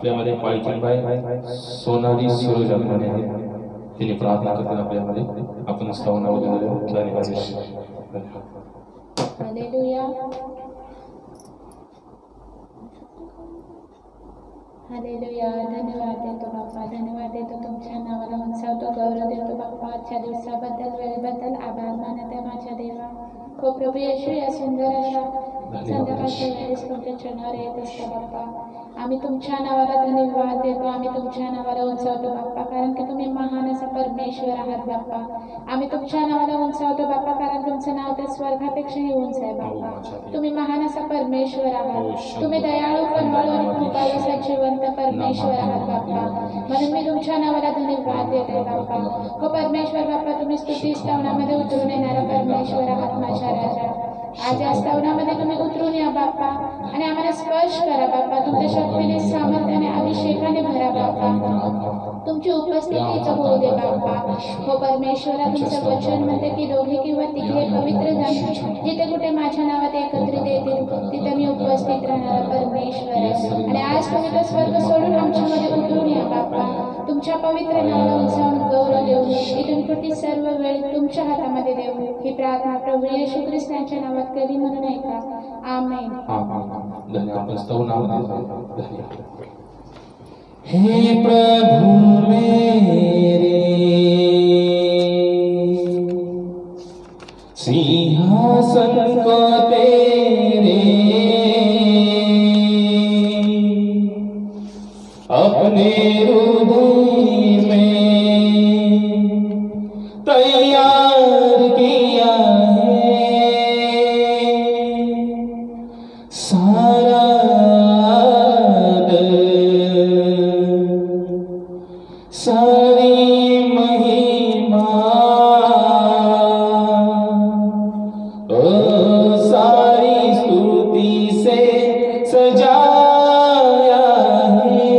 आपल्यामध्ये पाळकीबाई सोनाली सूरज आपल्याने आहे. तिने प्रार्थना करतात आपल्यामध्ये. आपण स्तवनामध्ये धन्यवाद. हालेलुया हालेलुया. धन्यवाद देतो बाप्पा, धन्यवाद देतो. तुमच्या नावाला उंचावतो, गौरव देतो बाप्पा. आजच्या दिवसाबद्दल, वेळेबद्दल आभार मानते माझ्या देवा. हो प्रभू येशू, या सुंदर अशा संध्याकाळच्या वेळेस तुमच्या चरणावर येत असतो बाप्पा. आम्ही तुमच्या नावाला धन्यवाद देतो, आम्ही तुमच्या नावाला उंचावतो बाप्पा, कारण की तुम्ही महान असा परमेश्वर आहात बाप्पा. आम्ही तुमच्या नावाला उंचावतो बाप्पा, कारण तुमचं नाव त्या स्वर्गापेक्षाही उंच आहे बाप्पा. तुम्ही महान असा परमेश्वर आहात, तुम्ही दयाळू, करुणाळू आणि कृपाळू असा जिवंत परमेश्वर आहात बाप्पा. म्हणून मी तुमच्या नावाला धन्यवाद देते बाप्पा. हो परमेश्वर बाप्पा, तुम्ही स्तुती स्तवनामध्ये उतरून येणारा परमेश्वर आहात माझ्या राजा. आज या स्तवनामध्ये तुम्ही उतरून या बाप्पा आणि आम्हाला स्पर्श करा बाप्पा. तुमच्या शक्तीने, सामर्थ्याने, अभिषेकाने भरा बाप्पा. तुमची उपस्थिती इथं होऊ दे बाप्पा. हो परमेश्वरा, तुमचं वचन म्हणते की दोघे किंवा तिघे पवित्र जन जिथे कुठे माझ्या नावात एकत्रित येतील तिथे मी उपस्थित राहणार परमेश्वर आहे. आणि आज तुम्ही तो स्वर्ग सोडून आमच्यामध्ये उतरून या बाप्पा. तुमच्या पवित्र नावाला उंचावून गौरव देऊ, इथून पुढे सर्व वेळ तुमच्या हातामध्ये देऊ. ही प्रार्थना प्रभू येशू ख्रिस्तांच्या नावात कधी म्हणून ऐका. आमेन. धन्यवाद. हे प्रभु मेरे, सिंहासन को तेरे अपने हृदय में तैयार किया है. सारा सारी महिमा, सारी स्तुति से सजाया है.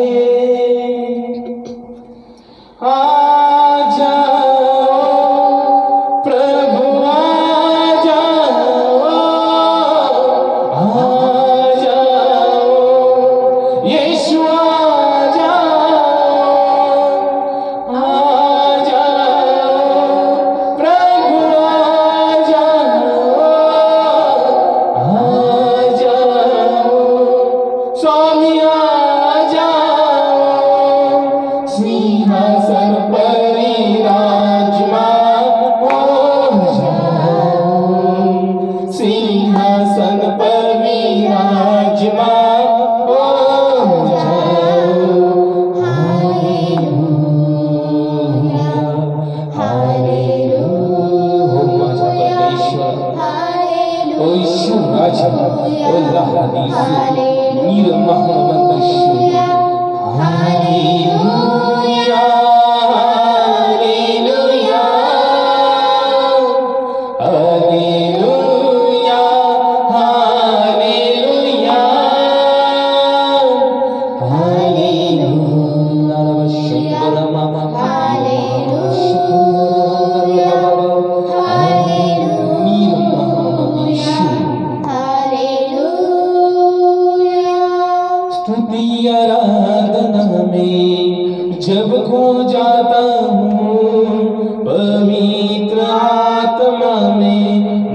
आ जाओ प्रभु, आ जाओ, आ जाओ यीशु, आ जाओ, आ जाओ प्रभु, आ जाओ, आ जाओ स्वामी, आ जाओ. सिंहासन पर विराजमान हो जाओ, सिंहासन पर विराजमान हो जाओ. हालेलुया, हो माझा परमेश्वर, ओ ईश्वर राजा, ओ लहादीसी नीर महामंद ईश्वर. हालेलुया, हालेलुया, हालेलुया, हालेलुया, हालेलुया. शंकर मामा, नीर महामंद ईश्वर. स्तुति आराधना में जब खो जाता हूँ, पवित्र आत्मा में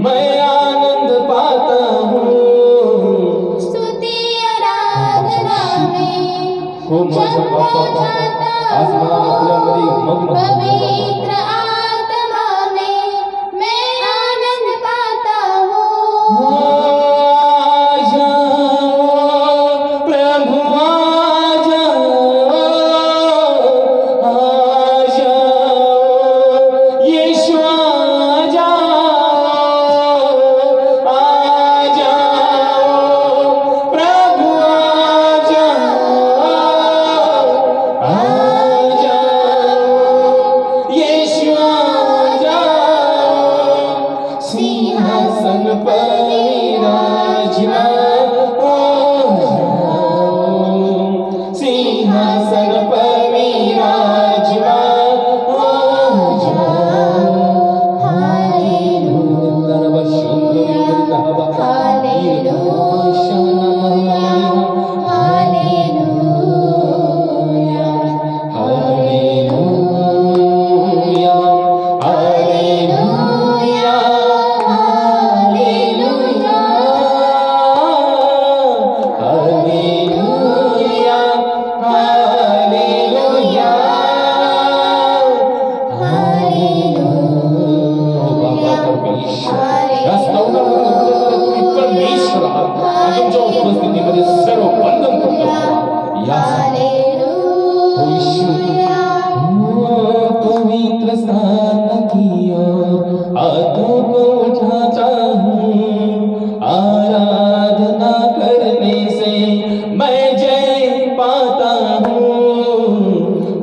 मैं आनंद पाता हूँ. स्तुती आराधना में हो माझा बाप्पा, आज मला आपल्यामध्ये मग्न पवित्र आत्मा में मैं आनंद पाता हूँ. आ जाओ प्रभु, आ जाओ, आ जाओ यीशु, आ जाओ, आ जाओ प्रभु, आ जाओ, आ जाओ ईश्वर या स्तवनामध्ये तुम्ही परमेश्वर आहात आणि तुमच्या उपस्थितीमध्ये सर्व बंधन तुटलं यासाठी हो ईश्वर पवित्र स्थान की ओर हाथों को उठाता हूँ आराधना करने से मैं जय पाता हूँ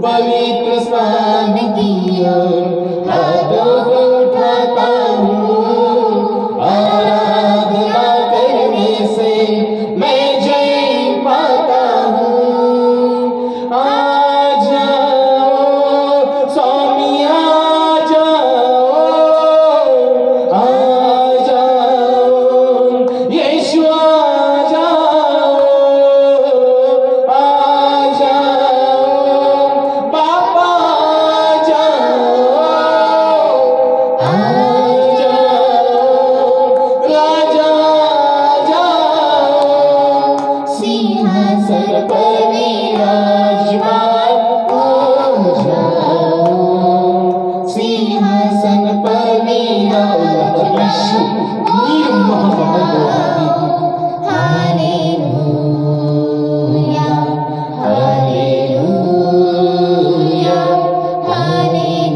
पवित्र स्थान की ओर हाथों को उठाता हूँ आराधना करने से मैं जय पाता हूँ आ जाओ स्वामी आ जाओ यीशु आ जाओ बाबा आ जाओ राजा जाओ सिंहासन पर विराजमान हो जाओ सिंहासन पर विराजमान यीशु हालेलुया हालेलुया हालेलुया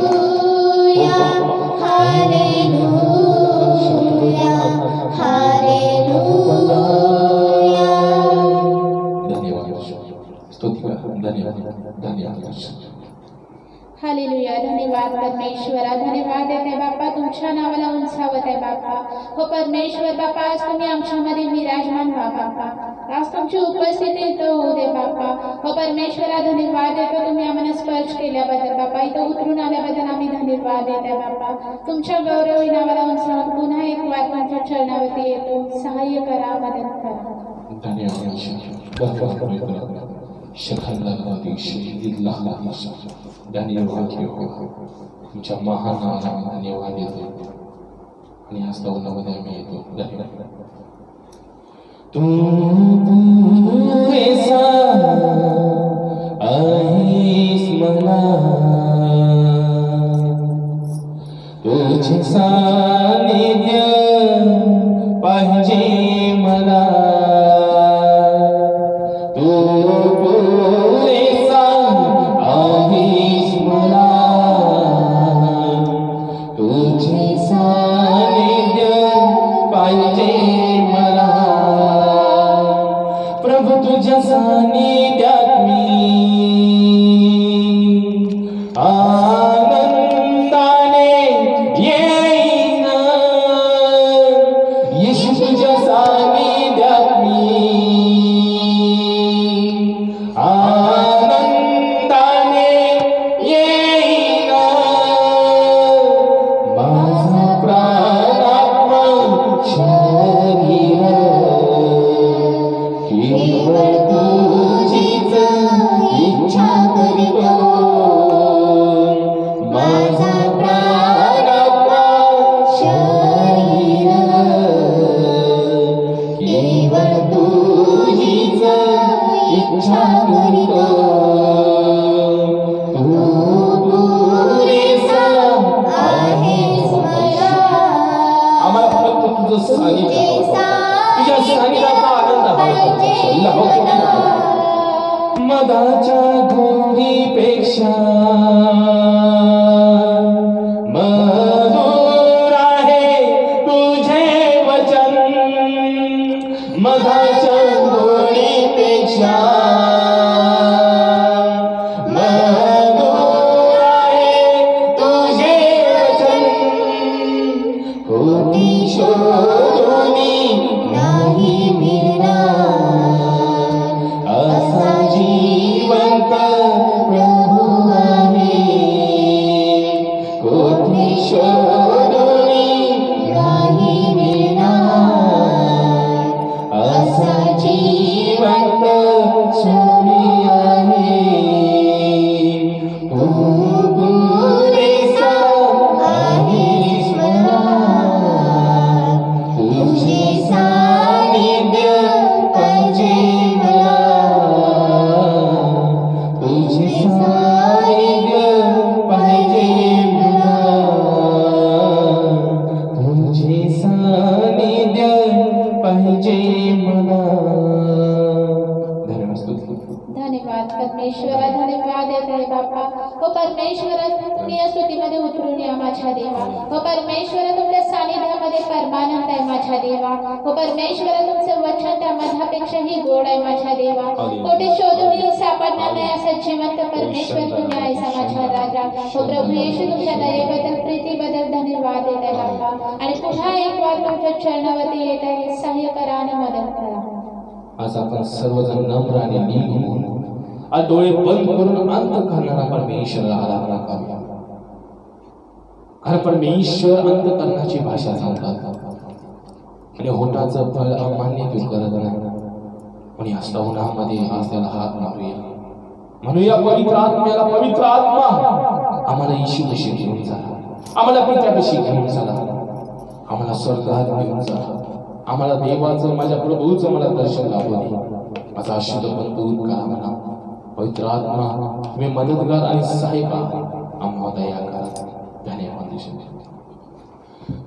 हालेलुया हालेलुया हालेलुया हालेलुया धन्यवाद परमेश्वरा धन्यवाद देते बाप्पा तुमच्या नावाला उंचावत आहे बाप्पा हो परमेश्वर बाप्पा आज तुम्ही आमच्यामध्ये विराजमान व्हा बाप्पा आज तुमची उपस्थिती इथं होऊ दे बाप्पा हो परमेश्वरा धन्यवाद देतो तुम्ही आम्हाला स्पर्श केल्याबद्दल बाप्पा इथं उतरून आल्याबद्दल आम्ही धन्यवाद देत आहे बाप्पा तुमच्या गौरवी नावाला उंचावत पुन्हा एक वार तुमच्या चरणावरती येतो सहाय्य करा मदत करा तुमच्या महान नावाला धन्यवाद देतो आणि या स्तवनामध्ये आम्ही येतो तू ऐसा आहेस मला तुझे सानिध्य पाहिजे मला तू पुरेसा आहेस मला तुझे सानिध्य पाहिजे मला प्रभु तुझ्या सानिध्यात मी आनंदाने येईन येशू तुझ्या सानिध्यात मी आनंदाने येईन माझा प्राणात्मा शरीर केवळ तुझीच इच्छा करीतो माझा प्राणात्मा शरीर केवळ तुझीच इच्छा करीतो तू पुरेसा आहेस मला आम्हाला फक्त तुझं सानिध्य तुझ्या सानिध्याचा आनंद हवा मधाच्या गोडीपेक्षा मधुर आहे तुझे वचन मधाच्या गोडीपेक्षा मधुर आहे तुझे वचन कोटी शोधूनी नाही मिळणार असा जिवंत प्रभु आहे कोटी शोधूनी नाही मिळणार असा जिवंत परमेश्वरा धन्यवाद देत आहे बाप्पा. हो परमेश्वरा तुम्ही या स्तुतीमध्ये उतरून या माझ्या देवा. हो परमेश्वरा तुमच्या सानिध्यामध्ये परमानंद आहे माझ्या देवा. हो परमेश्वरा तुमचं वचन त्या मधापेक्षाही गोड आहे माझ्या देवा. कोठे शोधूनही सापडणार नाही असं जिवंत परमेश्वर तुम्ही आहेस माझ्या राजा. हो प्रभू येशू तुमच्या दयेबद्दल प्रीतीबद्दल धन्यवाद देत आहे बाप्पा. आणि पुन्हा एक वार तुमच्या चरणावरती येत आहे. सहाय्य करा आणि मदत करा. आज आपण सर्वजण नम्र आणि नील होऊन आज डोळे बंद करून अंत करणारा परमेश्वराला आराधना करूया. कारण परमेश्वर अंतकरणाची भाषा सांगतात आणि होठाचं फळ अमान्य तो करत नाही. आणि असता उन्हामध्ये आज त्याला हात मारूया. म्हणूया पवित्र आत्म्याला, पवित्र आत्मा आम्हाला येशूपाशी घेऊन चला, आम्हाला पित्यापाशी घेऊन चला, आम्हाला स्वर्गात घेऊन चला. आम्हाला देवाचं, माझ्या प्रभूचं मला दर्शन लावू दे. माझा अशुद्ध पण दूर करा म्हणा. पवित्र आत्मा तुम्ही मदतगार आणि सहाय्यक आहात. आम्हाला दया करा. धन्यवाद.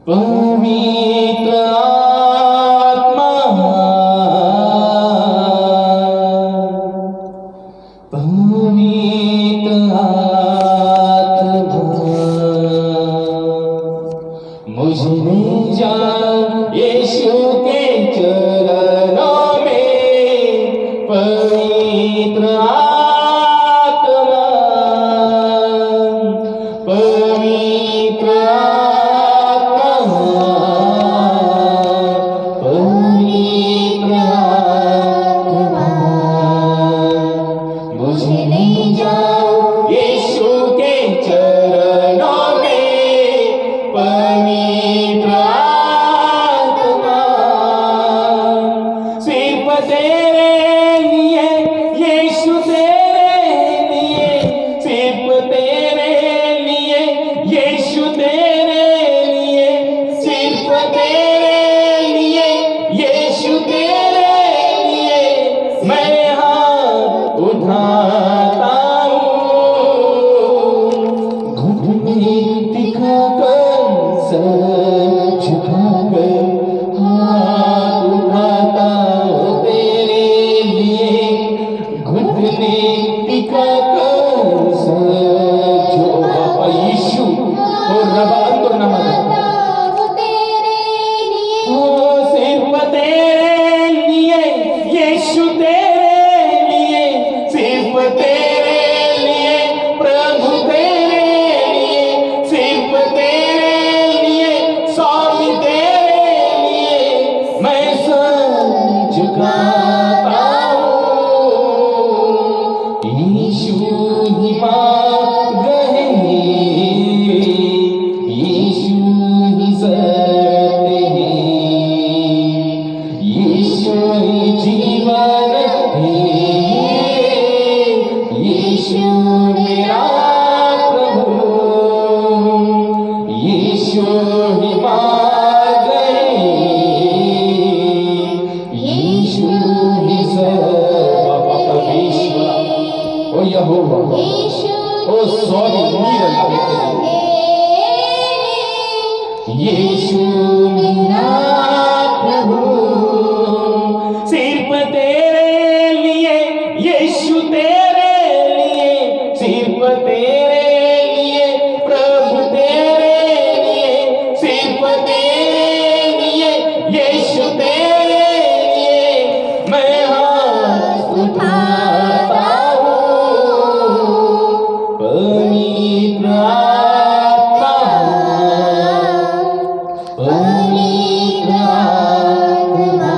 पवित्र आत्मा, पवित्र आत्मा मुझे ले जा यीशु के चरणों में. पवित्र आत्मा, पवित्र आत्मा, पवित्र आत्मा मुझे ले जाओ यीशु के चरणों में. पवित्र आत्मा सिर्फ तेरे लिए, यीशु तेरे लिए, सिर्फ तेरे लिए, यीशु तेरे लिए, सिर्फ तेरे लिए, यीशु तेरे लिए मैं हाथ उठाता हूँ. घुटने टिकाकर सर झुकाकर हाथ उठाता हूँ तेरे लिए. घुटने टिकाकर सर जो बाबा यीशु और रबा अंदर नमक ओ सिर्फ तेरे लिए, यीशु तेरे लिए, सिर्फ तेरे लिए, प्रभु तेरे लिए, सिर्फ तेरे लिए, स्वामी तेरे लिए मैं सर झुकाता हूँ. यीशु ही मार्ग है, यीशु ही सत्य है, यीशु ही जीवन है, यीशु मेरा प्रभु, यीशु ही मार्ग है, यीशु ही बाबा परमेश्वर ओ यहोवा ओ सॉरी यीशु मेरा प्रभु. सिर्फ तेरे लिए, यीशु तेरे लिए, सिर्फ तेरे लिए, प्रभु तेरे लिए, सिर्फ तेरे लिए, यीशु तेरे लिए मैं हाथ उठाता हूँ. पवित्र आत्मा, पवित्र आत्मा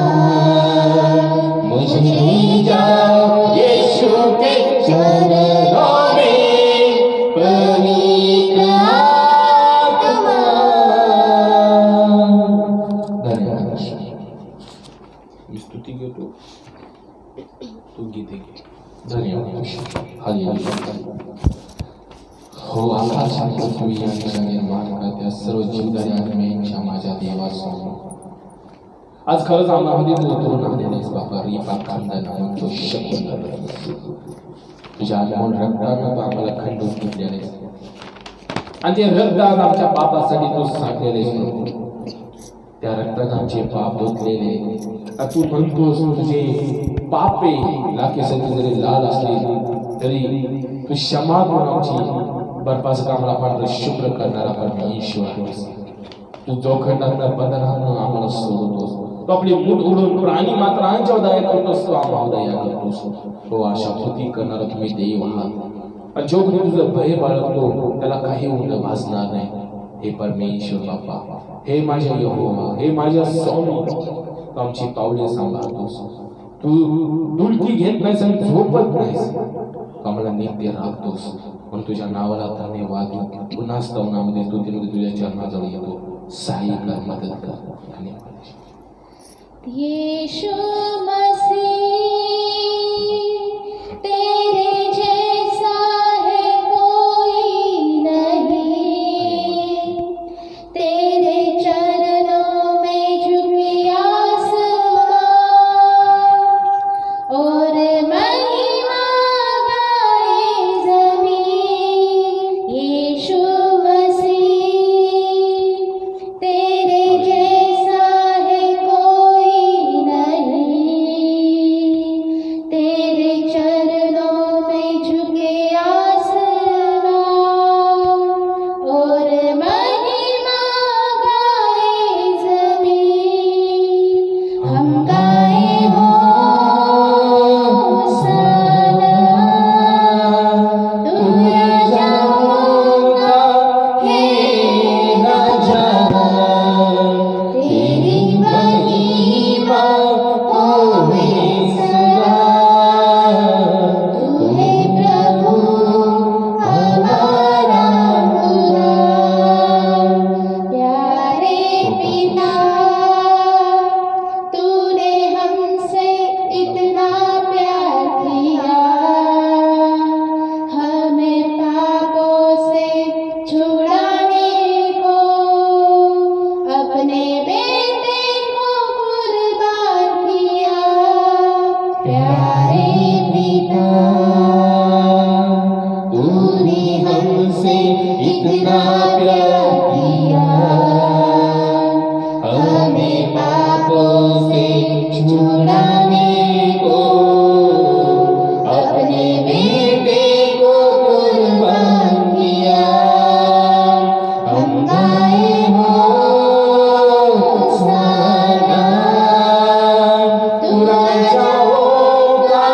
मुझे ले जाओ यीशु के चरणों में. पवित्र आत्मा. धन्यवाद. मी स्तुती घेतो, तू गीते घे. धन्यवाद. हालेलुया. हो आकाशात तुम्ही यांच्या निर्माण करत्या सर्व जीवदारी आत्म्यांच्या माझ्या देवासमोर आज खरंच आम्हामध्ये तू उतरून आलेला बाबा. रिपा खंडन म्हणतो शब्द तुझ्या अनमोल रक्तानं तू आम्हाला खंडून घेतलेले आणि ते रक्त आज आमच्या पापासाठी तू साठलेले. त्या रक्तानं आमचे पाप धुतलेले. तू म्हणतोस तुझे पापे लाखेसाठी जरी लाल असले तरी तू क्षमा करून आमची बर्फाचं कामला पांढरं शुभ्र करणारा परमेश्वर आहेस. तू जोखंडातल्या बंधनांना आम्हाला सोडतोस. तो आपली मूठ उडून प्राणी मात्रांच्या दया करतोस. तू आम्हाला दया करतोस. हो अशा कृती करणारा तुम्ही देव आहात. आणि जो कोणी तुझं भय बाळगतो त्याला काही उंड भासणार नाही. हे परमेश्वर बाप्पा, हे माझ्या यहोवा, हे माझ्या स्वामी, तू आमची पावले सांभाळतोस. तू दुलटी घेत नाहीस आणि झोपत नाहीस. तू आम्हाला नित्य राखतोस. म्हणून तुझ्या नावाला धन्यवाद. पुन्हा स्तवनामध्ये स्तुतीमध्ये तुझ्या चरणाजवळ येतो. सहाय्य कर, मदत कर. धन्यवाद. यीशु मसीह तेरे जैसा है कोई नहीं, तेरे चरणों में झुकी आसमां और महिमा गाए ज़मीं। यीशु मसीह तेरे जैसा है कोई नहीं, तेरे चरणों में झुके आसमां और महिमा गाए ज़मीं। हम गाए होशाना, तू राजाओं का है राजा, तेरी महिमा होवे सदा। तू है प्रभु हमारा खुदा, प्यारे पिता, तूने हमसे इतना प्यार किया, हमें पापों से छुड़ाने को अपने बेटे को कुर्बान किया। प्यारे पिता, तूने हमसे इतना प्यार किया, हमें पापों से छुड़ाने को अपने बेटे को कुर्बान किया। हम गाए होशाना, तू राजाओं का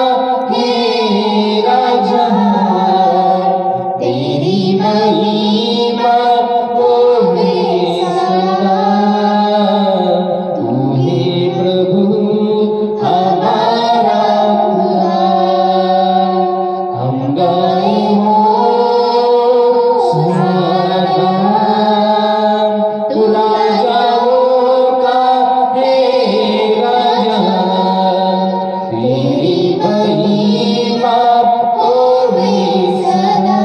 है राजा, तेरी महिमा होवे सदा। तू है प्रभु हमारा खुदा, हम गाए होशाना, तू राजाओं का है राजा, तेरी महिमा होवे सदा।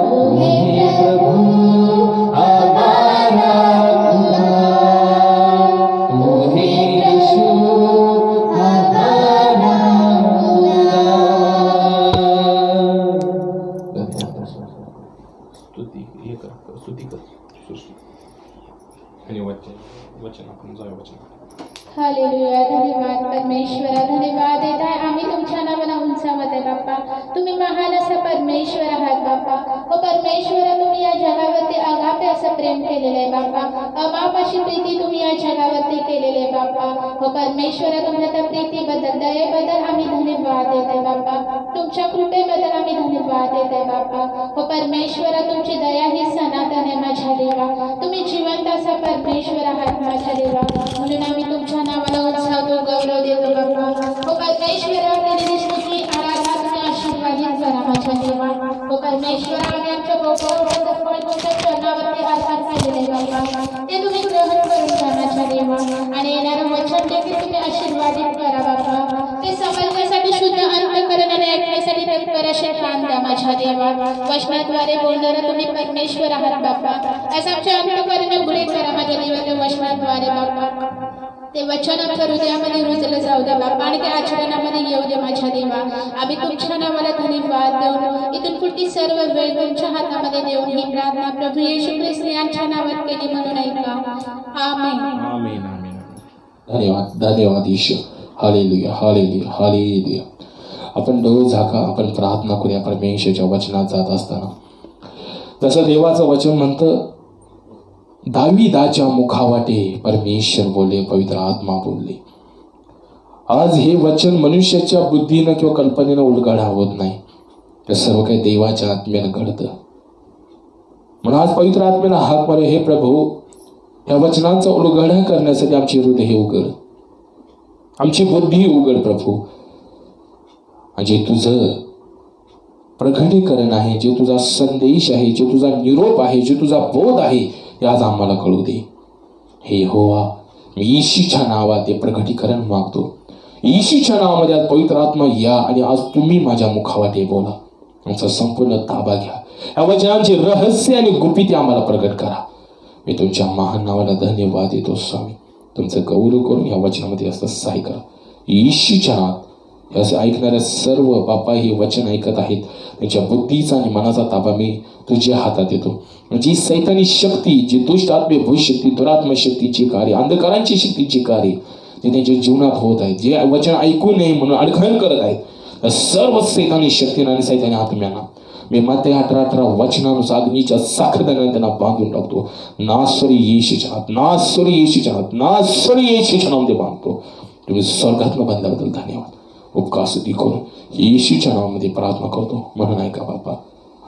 तू है प्रभु हमारा खुदा, तू है यीशु हमारा खुदा। स्तुती हे कर, स्तुती कर, सृष्टी आणि वचन आपण जाऊया वचन. हालेलुया. धन्यवाद परमेश्वरा, धन्यवाद देत आहे आम्ही तुमच्या नावाला उंचावत आहे बाप्पा. तुम्ही महान असा परमेश्वर आहात बाप्पा. हो परमेश्वरा, तुम्ही या जगावरती अगापे असं प्रेम केलेलं आहे बाप्पा. अमाप अशी प्रीती तुम्ही या जगावरती केलेली आहे बाप्पा. हो परमेश्वरा, तुमच्या त्या प्रीतीबद्दल, दयेबद्दल आम्ही धन्यवाद देत आहे बाप्पा. तुमच्या कृपेबद्दल आम्ही धन्यवाद देत आहे बाप्पा. हो परमेश्वरा, तुमची दया ही सनातन आहे माझ्या देवा. तुम्ही जिवंत असा परमेश्वर आहात माझ्या देवा. म्हणून आम्ही तुमच्या नावाला उत्साहतो, गौरव देतो बाप्पा. हो परमेश्वरा, केलेली स्तुती आराधना तुम्ही आशीर्वादित करा माझ्या देवा. हो परमेश्वरा, आम्ही आमच्या गोपाळाचं फळ तुमच्या चरणावरती अर्पण केलेले आहे बाप्पा. ते तुम्ही ग्रहण करून घ्या माझ्या देवा. आणि येणारं वचन देखील तुम्ही आशीर्वादित करा बाप्पा. ते समजण्यासाठी शुद्ध अंतःकरण आणि ऐकण्यासाठी तत्पर असे कान द्या माझ्या देवा. वचनाद्वारे बोलणारा तुम्ही परमेश्वर आहात बाप्पा. असं आमच्या अंतःकरण उघडे करा माझ्या देवाच्या वचनाद्वारे बाप्पा. ते वचन आमच्या हृदयामध्ये रुजलं जाऊ द्या बाप्पा आणि ते आचरणामध्ये येऊ दे माझ्या देवा. आम्ही तुमच्या नावाला धन्यवाद देऊन इथून पुढची सर्व वेळ तुमच्या हातामध्ये देऊन ही प्रार्थना प्रभू येशू ख्रिस्त यांच्या नावात केली म्हणून ऐका. आमेन. आमेन आमेन. धन्यवाद धन्यवाद ईश्वर. हालेलुया हालेलुया हालेलुया. आपण डोळे झाका, आपण प्रार्थना करूया परमेश्वराच्या वचनात जात असताना. जसं देवाचं वचन म्हणतं, दाविदाच्या मुखावाटे परमेश्वर बोलले, पवित्र आत्मा बोलले. आज हे वचन मनुष्याच्या बुद्धीनं किंवा कल्पनेनं उलगडा होत नाही, तर सर्व काही देवाच्या आत्म्यानं घडतं. म्हणून आज पवित्र आत्म्याला हाक मारे, हे प्रभू, या वचनांचा उलगडा करण्यासाठी आमची हृदय उघड, आमची बुद्धी उघड प्रभू. जे तुझं प्रगटीकरण आहे, जे तुझा संदेश आहे, जे तुझा निरोप आहे, जे तुझा बोध आहे, हे आज आम्हाला कळू दे. हे यहोवा, मी येशूच्या नावात ते प्रगटीकरण मागतो. येशूच्या नावामध्ये आज पवित्र आत्मा या आणि आज तुम्ही माझ्या मुखावाटे बोला. आमचा संपूर्ण ताबा घ्या. या वचनांचे रहस्य आणि गुपिते आम्हाला प्रगट करा. मी तुमच्या महान नावाला धन्यवाद देतो स्वामी. तुमचं गौरव करून या वचनामध्ये असं सहाय्य करा. येशूच्या नावात असं ऐकणाऱ्या सर्व बापा हे वचन ऐकत आहेत, त्यांच्या बुद्धीचा आणि मनाचा ताबा मी तुझ्या हातात देतो. जी सैतानी शक्ती, जी दुष्ट आत्मे भूशक्ती, दुरात्म शक्तीची कार्य, अंधकारांची शक्तीची कार्य जे त्यांच्या जीवनात होत आहेत, जे वचन ऐकू नये म्हणून अडखळण करत आहेत, सर्व सैतानी शक्तींना आणि सैतानी आत्म्यांना मी मत्ते 18:18 वचनानुसार अग्नीच्या साखरदाण्याने त्यांना बांधून टाकतो. नासरी येशूच्या हात, नासरी येशूच्या हात, नासरी येशूच्या नावामध्ये बांधतो. तुम्ही स्वर्गात्म बदल्याबद्दल धन्यवाद. उपकार स्तुती करून येशूच्या नावामध्ये प्रार्थना करतो म्हणून ऐका बापा.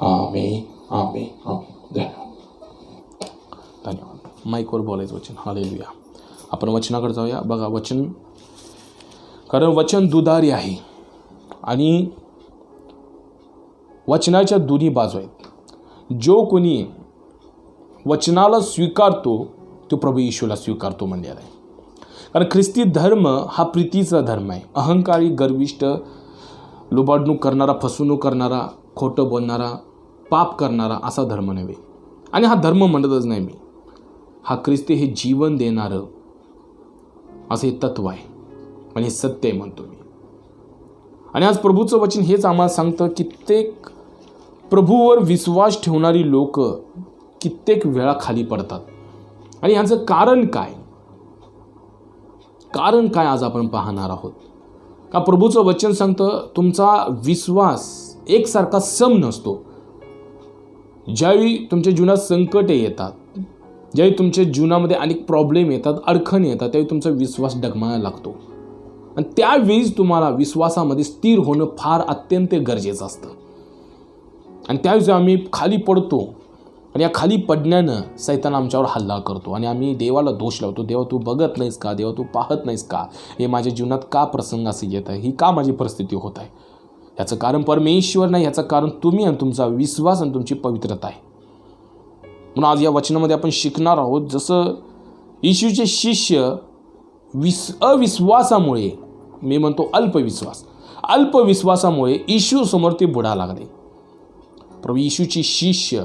आमेन, आमेन, आमेन. धन्यवाद, धन्यवाद. माईकवर बोलायचं वचन. हालेलुया. आपण वचनाकडे जाऊया. बघा वचन, कारण वचन दुधारी आहे आणि वचनाच्या दोन्ही बाजू आहेत. जो कोणी वचनाला स्वीकारतो तो प्रभू येशूला स्वीकारतो म्हणलेला आहे. कारण ख्रिस्ती धर्म हा प्रीतीचा धर्म आहे. अहंकारी, गर्विष्ठ, लुबाडणूक करणारा, फसवणूक करणारा, खोटं बोलणारा, पाप करणारा असा धर्म नव्हे. आणि हा धर्म म्हणतच नाही मी. हा ख्रिस्ती हे जीवन देणारं असं हे तत्व आहे आणि हे सत्य आहे म्हणतो मी. आणि आज प्रभूचं वचन हेच आम्हाला सांगतं, कित्येक प्रभूवर विश्वास ठेवणारी लोक कित्येक वेळा खाली पडतात. आणि ह्याचं कारण काय, कारण काय आज आपण पाहणार आहोत. का प्रभूचं वचन सांगतं, तुमचा विश्वास एकसारखा सम नसतो. ज्यावेळी तुमच्या जीवनात संकटे येतात, ज्यावेळी तुमच्या जीवनामध्ये अनेक प्रॉब्लेम येतात, अडचणी येतात, त्यावेळी तुमचा विश्वास डगमगायला लागतो. आणि त्यावेळीच तुम्हाला विश्वासामध्ये स्थिर होणं फार अत्यंत गरजेचं असतं. आणि त्यावेळी आम्ही खाली पडतो आणि या खाली पडण्यानं सैतान आमच्यावर हल्ला करतो आणि आम्ही देवाला दोष लावतो. देवा तू बघत नाहीस का, देवा तू पाहत नाहीस का, हे माझ्या जीवनात का प्रसंग असं येत आहे, ही का माझी परिस्थिती होत आहे. याचं कारण परमेश्वर नाही, याचं कारण तुम्ही आणि तुमचा विश्वास आणि तुमची पवित्रता आहे. म्हणून आज या वचनामध्ये आपण शिकणार आहोत, जसं येशूचे शिष्य अविश्वासामुळे, मी म्हणतो अल्पविश्वासामुळे येशू समोर ते बुडा लागले. प्रभू येशूचे शिष्य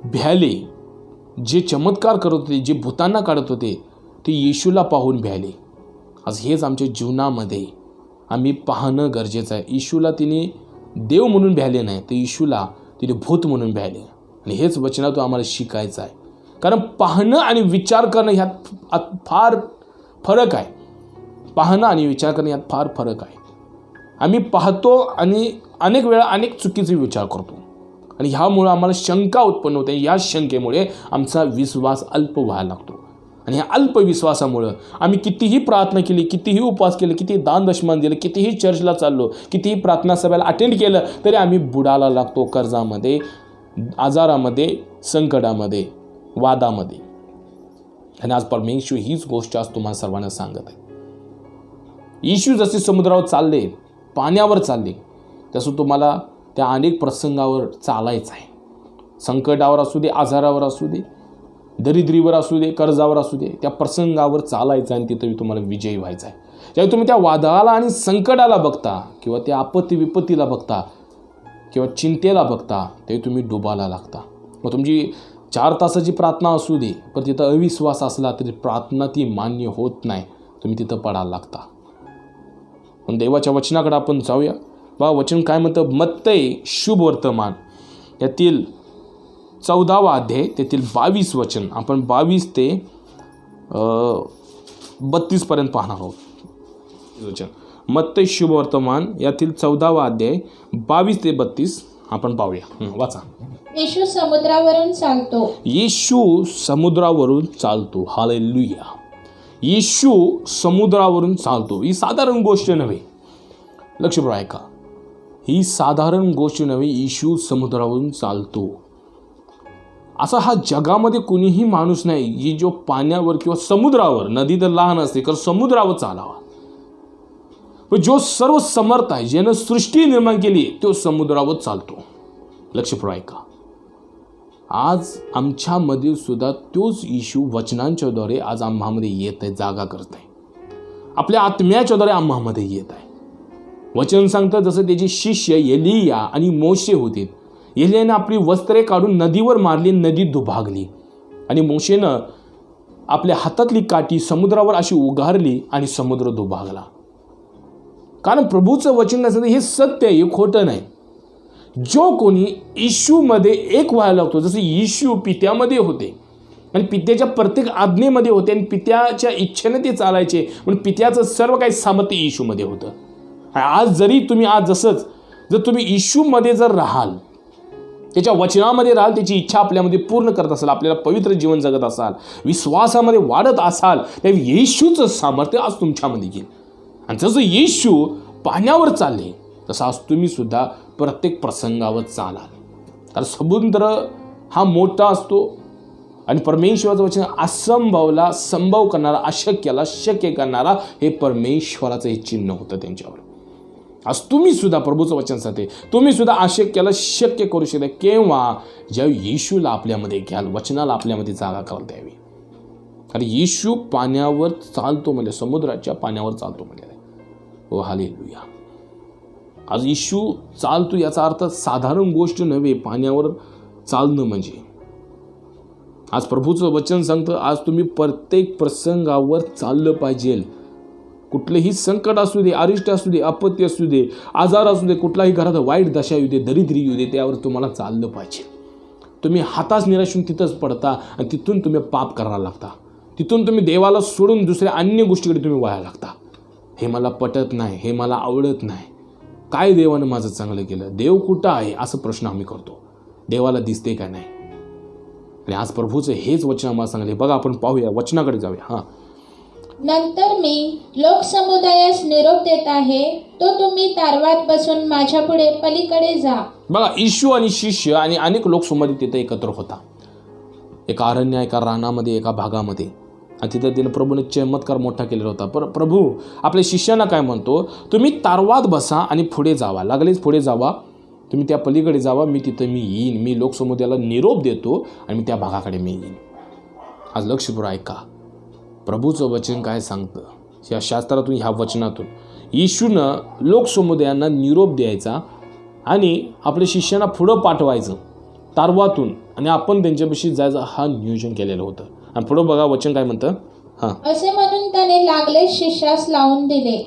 भ्याले, जे चमत्कार करत होते, जे भूतांना काढत होते, ते येशूला पाहून भ्याले. आज हेच आमच्या जीवनामध्ये आम्ही पाहणं गरजेचं आहे. येशूला तिने देव म्हणून भ्याले नाही, तर येशूला तिने भूत म्हणून भ्याले. आणि हेच वचनातून आम्हाला शिकायचं आहे. कारण पाहणं आणि विचार करणं ह्यात फार फरक आहे. पाहणं आणि विचार करणं यात फार फरक आहे. आम्ही पाहतो आणि अनेक वेळा अनेक चुकीचे विचार करतो आणि ह्यामुळं आम्हाला शंका उत्पन्न होते. या शंकेमुळे आमचा विश्वास अल्प व्हायला लागतो. आणि ह्या अल्पविश्वासामुळं आम्ही कितीही प्रार्थना केली, कितीही उपवास केले, कितीही दान दशमान दिलं, कितीही चर्चला चाललो, कितीही प्रार्थना सभेला अटेंड केलं, तरी आम्ही बुडाला लागतो कर्जामध्ये, आजारामध्ये, संकटामध्ये, वादामध्ये. आणि आज परमेश्वर हीच गोष्ट आज तुम्हाला सर्वांना सांगत आहे. येशू जसे समुद्रावर चालले, पाण्यावर चालले, तसं तुम्हाला त्या अनेक प्रसंगावर चालायचं आहे. संकटावर असू दे, आजारावर असू दे, दरिद्रीवर असू दे, कर्जावर असू दे, त्या प्रसंगावर चालायचं आणि तिथं तुम्हाला विजयी व्हायचा आहे. ज्यावेळी तुम्ही त्या वादळाला आणि संकटाला बघता किंवा त्या आपत्ती विपत्तीला बघता किंवा चिंतेला बघता, त्यावेळी तुम्ही डुबाला लागता. मग तुमची 4 तासाची प्रार्थना असू दे, पण तिथं अविश्वास असला तरी प्रार्थना ती मान्य होत नाही, तुम्ही तिथं पडायला लागता. पण देवाच्या वचनाकडे आपण जाऊया. बा वचन काय म्हणतं, मत्तई शुभ वर्तमान यातील 14वा अध्याय तेथील 22 वचन, आपण 22 ते 32 पर्यंत पाहणार आहोत. वचन, मत्ती शुभवर्तमान यातील 14वा अध्याय 22 ते 32 आपण पाहूया. वाचा. येशू समुद्रावरून चालतो. येशू समुद्रावरून चालतो. हालेलुया. येशू समुद्रावरून चालतो. ही साधारण गोष्ट नव्हे. लक्षपूर्वक ऐका. ही साधारण गोष्ट नव्हे. येशू समुद्रावरून चालतो. असा हा जगामध्ये कुणीही माणूस नाही की जो पाण्यावर किंवा समुद्रावर, नदी तर लहान असते कारण समुद्रावर चालावा, पण जो सर्व समर्थ आहे, ज्यानं सृष्टी निर्माण केली, तो समुद्रावर चालतो. लक्षपूर्वक ऐका. आज आमच्यामध्ये सुद्धा तोच येशू वचनांच्या द्वारे आज आम्हामध्ये येत आहे, जागा करत आहे. आपल्या आत्म्याच्या द्वारे आम्हामध्ये येत आहे. वचन सांगतं जसं त्याचे शिष्य एलिया आणि मोशे होते. एलियाने आपली वस्त्रे काढून नदीवर मारली, नदी दुभागली, आणि मोशेनं आपल्या हातातली काठी समुद्रावर अशी उगारली आणि समुद्र दुभागला. कारण प्रभूचं वचन असं हे सत्य आहे, हे खोटं नाही. जो कोणी येशूमध्ये एक व्हायला लागतो, जसं येशू पित्यामध्ये होते आणि पित्याच्या प्रत्येक आज्ञेमध्ये होते आणि पित्याच्या इच्छेने ते चालायचे, पण पित्याचं सर्व काही सामर्थ्य येशूमध्ये होतं. आज जरी तुम्ही जसंच जर तुम्ही येशूमध्ये जर राहाल, त्याच्या वचनामध्ये राहाल, त्याची इच्छा आपल्यामध्ये पूर्ण करत असाल, आपल्याला पवित्र जीवन जगत असाल, विश्वासामध्ये वाढत असाल, तर येशूचं सामर्थ्य आज तुमच्यामध्ये येईल. आणि जसं येशू पाण्यावर चालले तसं आज तुम्ही सुद्धा प्रत्येक प्रसंगावर चालाल. कारण समुद्र हा मोठा असतो आणि परमेश्वराचं वचन असंभवला संभव करणारा, अशक्याला शक्य करणारा, हे परमेश्वराचं हे चिन्ह होतं त्यांच्यावर. आज तुम्ही सुद्धा प्रभूचं वचन सांगते, तुम्ही सुद्धा अशक्याला शक्य करू शकता. केव्हा? ज्यावेळी येशूला आपल्यामध्ये घ्याल, वचनाला आपल्यामध्ये जागा करायला द्यावी. कारण येशू पाण्यावर चालतो म्हणजे समुद्राच्या पाण्यावर चालतो म्हणजे. ओ हालेलुया. आज येशू चालतो याचा अर्थ साधारण गोष्ट नव्हे. पाण्यावर चालणं म्हणजे आज प्रभूचं वचन सांगतं, आज तुम्ही प्रत्येक प्रसंगावर चाललं पाहिजे. कुठलेही संकट असू दे, अरिष्ट असू दे, अपत्य असू दे, आजार असू दे, कुठलाही घरात वाईट दशा येऊ दे, दरिद्री येऊ दे, त्यावर तुम्हाला चाललं पाहिजे. तुम्ही हातास निराशून तिथंच पडता आणि तिथून तुम्ही पाप करायला लागता. तिथून तुम्ही देवाला सोडून दुसऱ्या अन्य गोष्टीकडे तुम्ही व्हायला लागता. हे मला पटत नाही, हे मला आवडत नाही, काय देवानं माझं चांगलं केलं, देव कुठं आहे, असं प्रश्न आम्ही करतो. देवाला दिसते का नाही. आणि आज प्रभूचं हेच वचन आम्हाला सांगले. बघा आपण पाहूया, वचनाकडे जाऊया. नंतर मी लोकसमुदायास निरोप देत आहे, तो तुम्ही तारवात बसून माझ्या पुढे पलीकडे जा. बघा, येशू आणि शिष्य आणि अनेक लोकसमुदाय तिथे एकत्र होता. एका अरण्य, एका रानामध्ये, एका भागामध्ये, आणि तिथं तिने प्रभूने चमत्कार मोठा केलेला होता. प्रभू आपल्या शिष्यांना काय म्हणतो, तुम्ही तारवात बसा आणि पुढे जावा, लागलेच पुढे जावा, तुम्ही त्या पलीकडे जावा, मी येईन, मी लोकसमुदायाला निरोप देतो आणि मी त्या भागाकडे येईन. आज लक्षपूर्वक ऐका. प्रभूचं वचन काय सांगतं या शास्त्रातून, ह्या वचनातून. येशूनं लोकसमुदायांना निरोप द्यायचा आणि आपल्या शिष्यांना पुढं पाठवायचं तारवातून, आणि आपण त्यांच्यापाशी जायचं, हा नियोजन केलेलं होतं. आणि पुढं बघा वचन काय म्हणतं. असे म्हणून त्याने लागले शिष्यास लावून दिले.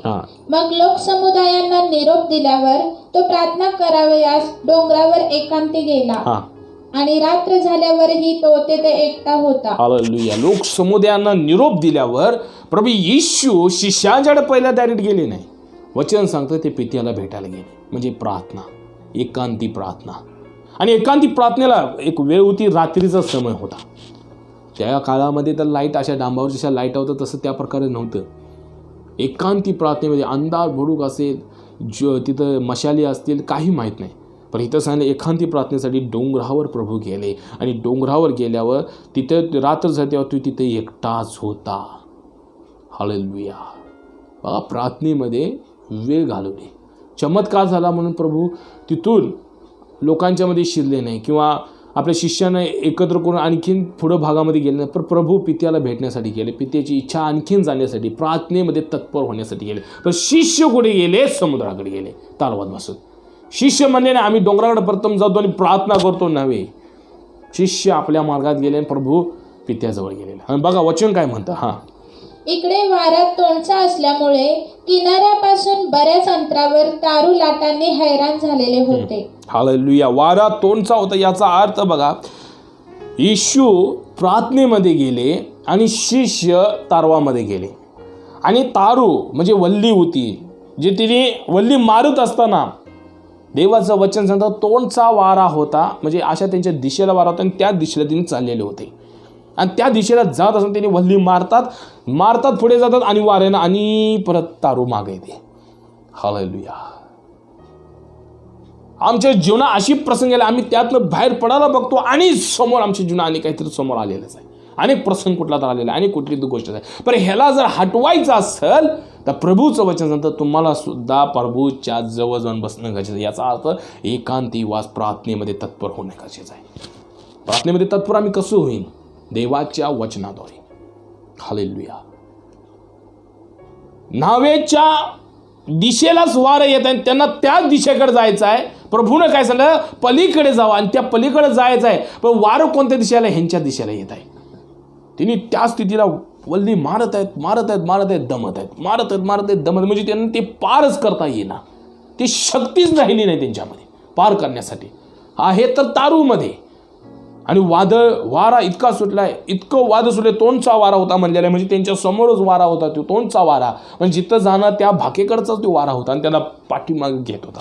मग लोकसमुदायांना निरोप दिल्यावर तो प्रार्थना करावयास डोंगरावर एकांती गेला, आणि रात्र झाल्यावरही तो तेथे एकटा होता. हालेलुया. लोकसमुदायांना निरोप दिल्यावर प्रभू येशू शिष्यांच्याकडे पहिला डायरेक्ट गेले नाही. वचन सांगतं ते पित्याला भेटायला गेले, म्हणजे प्रार्थना, एकांती प्रार्थना. आणि एकांती प्रार्थनेला एक वेळ होती, रात्रीचा समय होता. त्या काळामध्ये तर लाईट अशा डांबावर जशा लाईट होतं तसं त्या प्रकारे नव्हतं. एकांती प्रार्थनेमध्ये अंधार भडूक असेल, तिथं मशाली असतील, काही माहीत नाही. पण इथं सांगितलं एकांती प्रार्थनेसाठी डोंगरावर प्रभू गेले, आणि डोंगरावर गेल्यावर तिथे रात्र झाल्यावर तो तिथे एकटाच होता. हालेलुया. बघा, प्रार्थनेमध्ये वेळ घालवले, चमत्कार झाला म्हणून प्रभू तिथून लोकांच्यामध्ये शिरले नाही किंवा आपल्या शिष्यांना एकत्र करून आणखीन पुढं भागामध्ये गेले नाही, पण प्रभू पित्याला भेटण्यासाठी गेले, पित्याची इच्छा आणखीन जाण्यासाठी, प्रार्थनेमध्ये तत्पर होण्यासाठी गेले. पण शिष्य कुठे गेले? समुद्राकडे गेले तारवात बसून. शिष्य म्हणले नाही आम्ही डोंगराकडे प्रथम जातो आणि प्रार्थना करतो, नव्हे. शिष्य आपल्या मार्गात गेले आणि प्रभू पित्याजवळ गेले. आणि बघा वचन काय म्हणतं. इकडे वारा तोंडचा असल्यामुळे किनाऱ्यापासून बऱ्याच अंतरावर तारू लाटांनी हैराण झालेले होते. हालेलुया. वारा तोंडचा होता याचा अर्थ बघा, येशू प्रार्थनेमध्ये गेले आणि शिष्य तारवामध्ये गेले. आणि तारू म्हणजे वल्ली होती, जे तिने वल्ली मारत असताना देवाचं वचन सांगतं तोंडचा वारा होता, म्हणजे अशा त्यांच्या दिशेला वारा होता आणि त्या दिशेला तिने चाललेले होते. आणि त्या दिशेला जात असताना त्यांनी वल्ली मारतात पुढे जातात आणि वाऱ्यानं आणि परत तारू मागे येते. हालेलुया. आमच्या जीवनात अशी प्रसंग आले, आम्ही त्यातनं बाहेर पडायला बघतो आणि समोर आमच्या जीवनात आणि काहीतरी समोर आलेलंच आहे. अनेक प्रसंग कुठला तर आलेला आहे आणि कुठली तर गोष्ट आहे. पण ह्याला जर हटवायचं असेल तर प्रभूचं वचन सांगतं तुम्हाला सुद्धा प्रभूच्या जवळ जाऊन बसणं गरजेचं आहे. याचा अर्थ एकांती वास प्रार्थनेमध्ये तत्पर होणं गरजेचं आहे. प्रार्थनेमध्ये तत्पर आम्ही कसं होईल? देवाच्या वचनाद्वारे. हालेलुया. न्हावेच्या दिशेलाच वारं येत आहे, त्यांना त्याच दिशेकडे जायचं आहे. प्रभूनं काय सांगलं? पलीकडे जावं आणि त्या पलीकडे जायचं आहे. पण वारं कोणत्या दिशेला? ह्यांच्या दिशेला येत आहे. तिने त्या स्थितीला वल्ली मारत आहेत, दमत आहेत. म्हणजे त्यांना ते पारच करता येईना. ती शक्तीच राहिली नाही त्यांच्यामध्ये पार करण्यासाठी. आहे तर तारूमध्ये आणि वारा इतका सुटलाय, इतकं वादळ सुटले. तोंडचा वारा होता म्हणलेला आहे, म्हणजे त्यांच्या समोरच वारा होता. तो तोंडचा वारा म्हणजे जिथं जाणं त्या भाकेकडचाच तो वारा होता आणि त्यांना पाठीमागे घेत होता.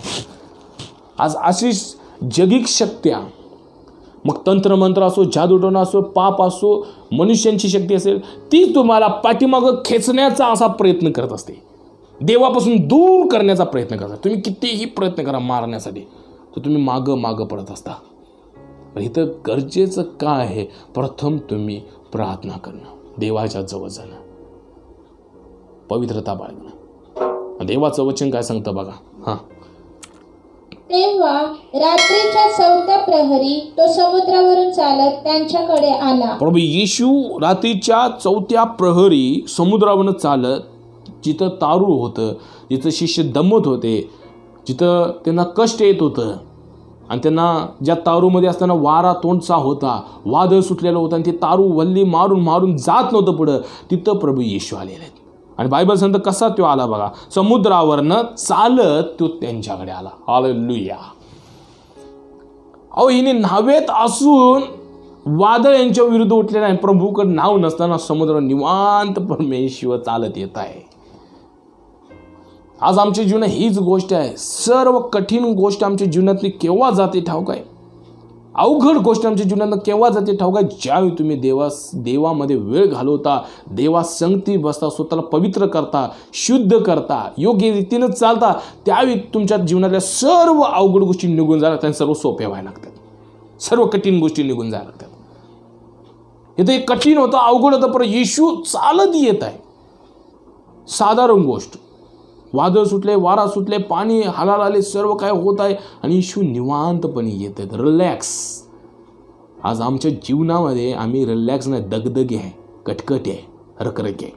आज अशी जगिक शक्त्या, मग तंत्रमंत्र असो, जादूटोणा असो, पाप असो, मनुष्यांची शक्ती असेल, ती तुम्हाला पाठीमागं खेचण्याचा असा प्रयत्न करत असते. देवापासून दूर करण्याचा प्रयत्न करतात. तुम्ही कितीही प्रयत्न करा मारण्यासाठी, तर तुम्ही मागं पडत असता. पण इथं गरजेचं काय आहे? प्रथम तुम्ही प्रार्थना करणं, देवाच्या जवळ जाणं, पवित्रता बाळगणं. देवाचं वचन काय सांगतं बघा. तेव्हा रात्रीच्या 4थ्या प्रहरी तो समुद्रावरून चालत त्यांच्याकडे आला. प्रभू येशू रात्रीच्या 4थ्या प्रहरी समुद्रावरून चालत, जिथं तारू होतं, जिथं शिष्य दमत होते, जिथं त्यांना कष्ट येत होतं आणि त्यांना ज्या तारूमध्ये असताना वारा तोंडचा होता, वादळ सुटलेलं होतं आणि ते तारू वल्ली मारून जात नव्हतं पुढं, तिथं प्रभू येशू आलेले आहेत. आणि बायबल सांगतं कसा तो आला बघा, समुद्रावरनं चालत तो त्यांच्याकडे आला. हालेलुया. अहो, हिने न्हावेत असून वादळ यांच्या विरुद्ध उठलेलं आहे. प्रभूकडे नाव नसताना समुद्र निवांत परमेश्वर चालत येत आहे. आज आमच्या जीवनात हीच गोष्ट आहे. सर्व कठीण गोष्ट आमच्या जीवनातली केव्हा जाते ठाऊक आहे? अवघड गोष्ट आमच्या जीवनात केव्हा जाते ठाऊक आहे? ज्यावेळी तुम्ही देवामध्ये वेळ घालवता, देवा संगती बसता, स्वतःला पवित्र करता, शुद्ध करता, योग्य रीतीनं चालता, त्यावेळी तुमच्या जीवनातल्या सर्व अवघड गोष्टी निघून जायला लागतात, सर्व सोप्या व्हायला लागतात, सर्व कठीण गोष्टी निघून जायला लागतात. इथं एक कठीण होतं, अवघड होतं, पण येशू चालत येत आहे. साधारण गोष्ट, वादळ सुटले, वारा सुटले, पाणी हालायला आले, सर्व काय होत आहे आणि येशू निवांतपणे येत आहेत, रिलॅक्स. आज आमच्या जीवनामध्ये आम्ही रिलॅक्स नाही, दगदगी आहे, कटकटी आहे, रखरखी आहे,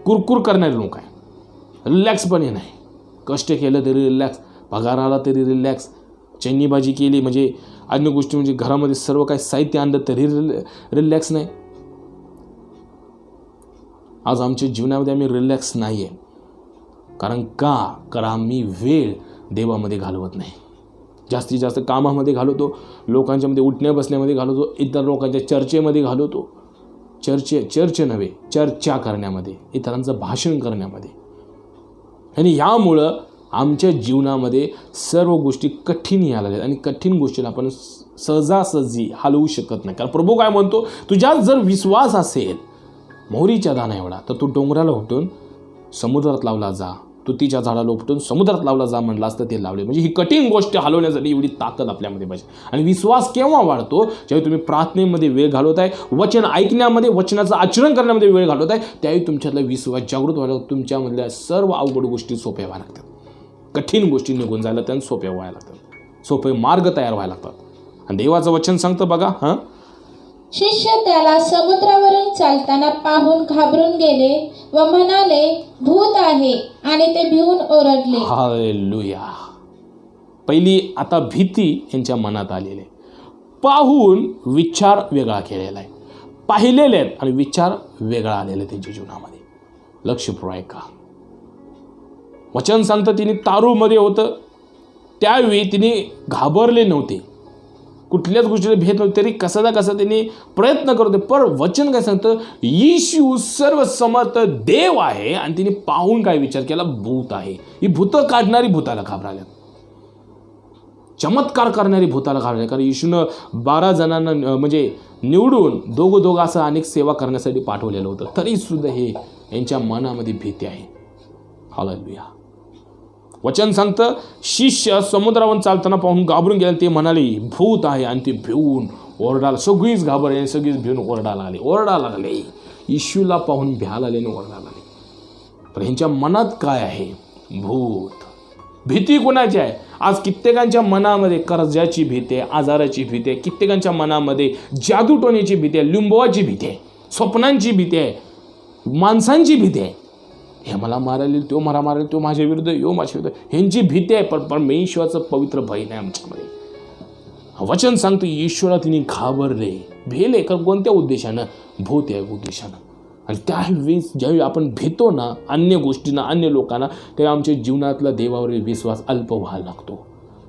कुरकुर करणारे लोक आहे. रिलॅक्सपणे नाही. कष्ट केलं तरी रिलॅक्स, पगार आला तरी रिलॅक्स, चैनीबाजी केली म्हणजे अन्य गोष्टी म्हणजे घरामध्ये सर्व काही साहित्य आणलं तरी रिलॅक्स नाही. आज आमच्या जीवनामध्ये आम्ही रिलॅक्स नाही आहे. कारण आम्ही वेळ देवामध्ये घालवत नाही. जास्तीत जास्त कामामध्ये घालवतो, लोकांच्यामध्ये उठण्या बसण्यामध्ये घालवतो, इतर लोकांच्या चर्चेमध्ये घालवतो. चर्चा नव्हे, चर्चा करण्यामध्ये, इतरांचं भाषण करण्यामध्ये. आणि यामुळं आमच्या जीवनामध्ये सर्व गोष्टी कठीण यायला लागतात आणि कठीण गोष्टीला आपण सहजासहजी हलवू शकत नाही. कारण प्रभू काय म्हणतो, तुझ्यात जर विश्वास असेल मोहरीच्या दाना एवढा, तर तू डोंगराला उपटून समुद्रात लावला जा, तुतीच्या झाडाला उपटून समुद्रात लावला जा म्हणला असतं, ते लावले. म्हणजे ही कठीण गोष्ट हलवण्यासाठी एवढी ताकद आपल्यामध्ये पाहिजे. आणि विश्वास केव्हा वाढतो? जेव्हा तुम्ही प्रार्थनेमध्ये वेळ घालवताय, वचन ऐकण्यामध्ये, वचनाचं आचरण करण्यामध्ये वेळ घालवताय, त्यावेळी तुमच्यातला विश्वास जागृत व्हायला, तुमच्यामधल्या सर्व अवघड गोष्टी सोप्या व्हायला लागतात, कठीण गोष्टी निघून जायला त्यांना सोप्या व्हायला लागतात, सोपे मार्ग तयार व्हायला लागतात. आणि देवाचं वचन सांगतं बघा, शिष्य त्याला समुद्रावरून चालताना पाहून घाबरून गेले व म्हणाले, भूत आहे, आणि ते भिवून ओरडले. हालेलुया. पहिली आता भीती यांच्या मनात आलेली आहे. पाहून विचार वेगळा केलेला आहे. पाहिलेले आहेत आणि विचार वेगळा आलेला आहे त्यांच्या जीवनामध्ये. लक्षपूर्वक ऐका. वचन सांगतं तिने तारूमध्ये होतं, त्यावेळी तिने घाबरले नव्हते. कुठल्याच गोष्टीला भेद नव्हते, तरी कसा ना कसा त्यांनी प्रयत्न करत होते. पण वचन काय सांगतं, येशू सर्व समर्थ देव आहे आणि तिने पाहून काय विचार केला, भूत आहे. ही भूतं काढणारी भूताला घाबरल्यात, चमत्कार करणारी भूताला घाबरले. कारण येशूनं 12 जणांना म्हणजे निवडून दोघं असं अनेक सेवा करण्यासाठी पाठवलेलं होतं, तरी सुद्धा हे यांच्या मनामध्ये भीती आहे. हालेलुया. वचन सांगतं, शिष्य समुद्रावर चालताना पाहून घाबरून गेले. ते म्हणाले भूत आहे आणि ते भिवून ओरडाला, सगळीच घाबरले, सगळीच भिवून ओरडा लागले. येशूला पाहून भ्याला आले आणि ओरडा लागले. पण ह्यांच्या मनात काय आहे, भूत. भीती कोणाची आहे? आज कित्येकांच्या मनामध्ये कर्जाची भीती आहे, आजाराची भीती आहे, कित्येकांच्या मनामध्ये जादूटोण्याची भीती आहे, लिंबवाची भीती आहे, स्वप्नांची भीती आहे, माणसांची भीती आहे. हे मला मारेल, तो मला मारेल, तो माझ्या विरुद्ध, यो माझ्या विरुद्ध, ह्यांची भीती आहे. पण परमेश्वराचं पवित्र भय नाही आमच्यामध्ये. वचन सांगतो, ईश्वरा तिने घाबरले, भेले. कारण कोणत्या उद्देशानं? भूत आहे उद्देशानं. आणि त्यावेळेस ज्यावेळी आपण भेटतो ना अन्य गोष्टींना, अन्य लोकांना, तेव्हा आमच्या जीवनातला देवावरील विश्वास अल्प व्हायला लागतो.